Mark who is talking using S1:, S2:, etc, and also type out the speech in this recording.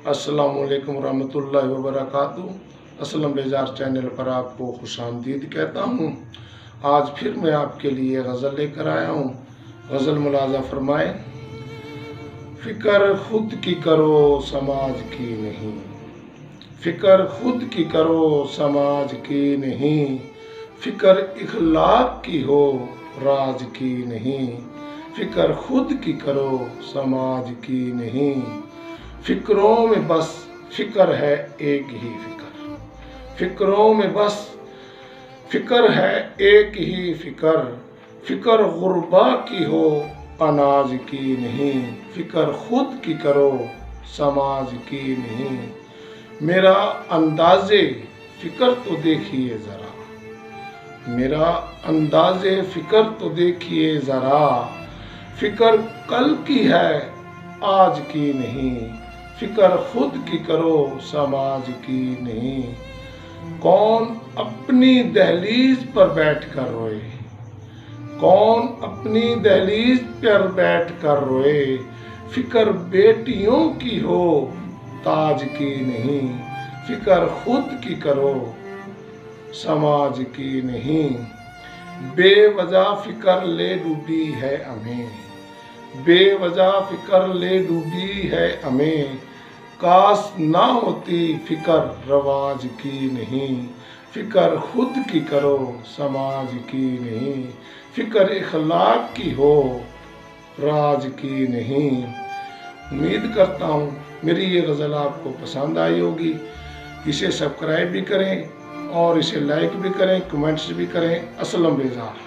S1: अस्सलामुअलैकुम रहमतुल्लाहि व बरकातुहू। असलम बेजार चैनल पर आपको खुशामदीद कहता हूँ। आज फिर मैं आपके लिए गज़ल लेकर आया हूँ। गज़ल मुलाज़ा फरमाए। फ़िक्र खुद की करो समाज की नहीं, फ़िक्र खुद की करो समाज की नहीं, फ़िक्र इखलाक की हो राज की नहीं, फ़िक्र खुद की करो समाज की नहीं। फ़िक्रों में बस फ़िक्र है एक ही फ़िक्र, फ़िक्रों में बस फ़िक्र है एक ही फ़िक्र, फ़िक्र गुरबा की हो अनाज की नहीं, फ़िक्र खुद की करो समाज की नहीं। मेरा अंदाज़े फ़िक्र तो देखिए ज़रा, मेरा अंदाज़े फ़िक्र तो देखिए ज़रा, फ़िक्र कल की है आज की नहीं, फ़िक्र खुद की करो समाज की नहीं। कौन अपनी दहलीज पर बैठ कर रोए, कौन अपनी दहलीज पर बैठ कर रोए, फ़िक्र बेटियों की हो ताज की नहीं, फ़िक्र खुद की करो समाज की नहीं। बेवजह फ़िक्र ले डूबी है हमें, बेवजह फ़िक्र ले डूबी है हमें, काश ना होती फ़िक्र रवाज की नहीं, फ़िक्र खुद की करो समाज की नहीं, फ़िक्र इखलाक की हो राज की नहीं। उम्मीद करता हूँ मेरी ये गज़ल आपको पसंद आई होगी। इसे सब्सक्राइब भी करें और इसे लाइक भी करें, कमेंट्स भी करें। असलम बेजार।